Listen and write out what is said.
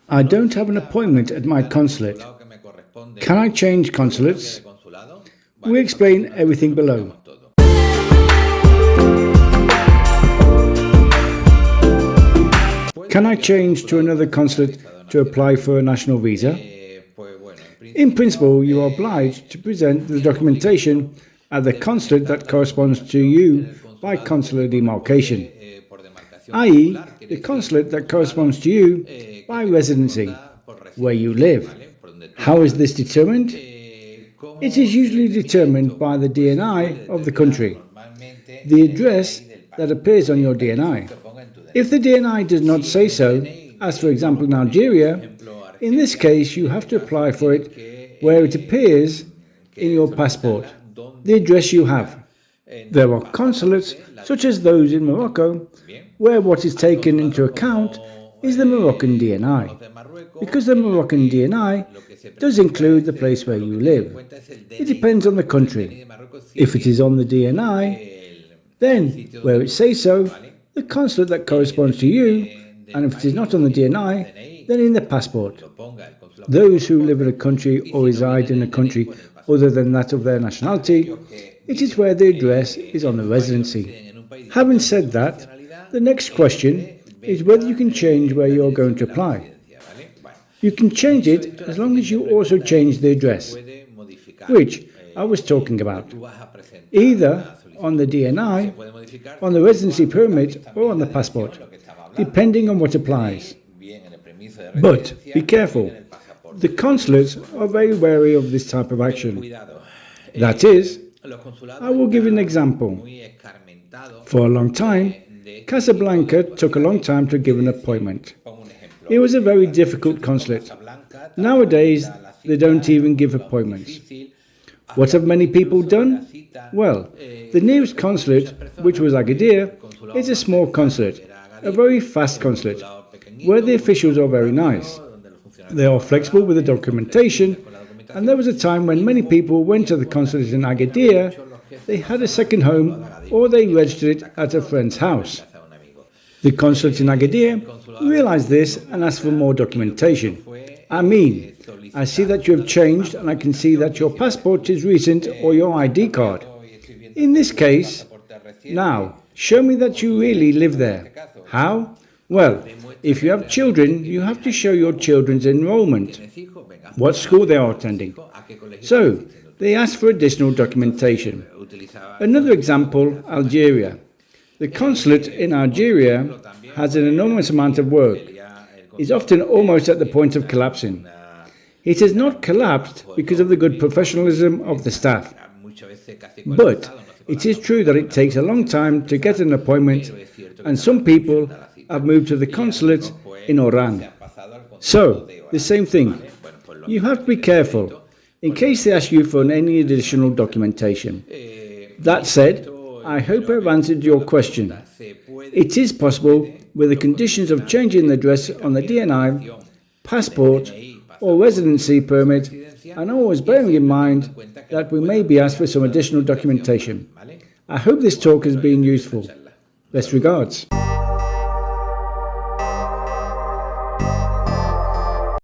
I don't have an appointment at my consulate. Can I change consulates? We explain everything below. Can I change to another consulate to apply for a national visa? In principle, you are obliged to present the documentation at the consulate that corresponds to you by consular demarcation, i.e., the consulate that corresponds to you by residency, where you live. How is this determined? It is usually determined by the DNI of the country, the address that appears on your DNI. If the DNI does not say so, as for example in Algeria, in this case you have to apply for it where it appears in your passport, the address you have. There are consulates, such as those in Morocco, where what is taken into account is the Moroccan DNI, because the Moroccan DNI does include the place where you live. It depends on the country. If it is on the DNI, then where it says so, the consulate that corresponds to you, and if it is not on the DNI, then in the passport. Those who live in a country or reside in a country other than that of their nationality, it is where the address is on the residency. Having said that, the next question is whether you can change where you are going to apply. You can change it as long as you also change the address, which I was talking about, either on the DNI, on the residency permit, or on the passport, depending on what applies. But be careful, the consulates are very wary of this type of action. That is, I will give you an example. For a long time, Casablanca took a long time to give an appointment. It was a very difficult consulate. Nowadays, they don't even give appointments. What have many people done? Well, the nearest consulate, which was Agadir, is a small consulate, a very fast consulate, where the officials are very nice. They are flexible with the documentation, and there was a time when many people went to the consulate in Agadir, they had a second home, or they registered it at a friend's house. The consulate in Agadir realized this and asked for more documentation. I see that you have changed and I can see that your passport is recent or your ID card. In this case, now, show me that you really live there. How? Well, if you have children, you have to show your children's enrollment, what school they are attending. So, they ask for additional documentation. Another example, Algeria. The consulate in Algeria has an enormous amount of work. It's often almost at the point of collapsing. It has not collapsed because of the good professionalism of the staff. But it is true that it takes a long time to get an appointment, and some people have moved to the consulate in Oran. So, the same thing. You have to be careful in case they ask you for any additional documentation. That said, I hope I've answered your question. It is possible with the conditions of changing the address on the DNI, passport, or residency permit, and always bearing in mind that we may be asked for some additional documentation. I hope this talk has been useful. Best regards.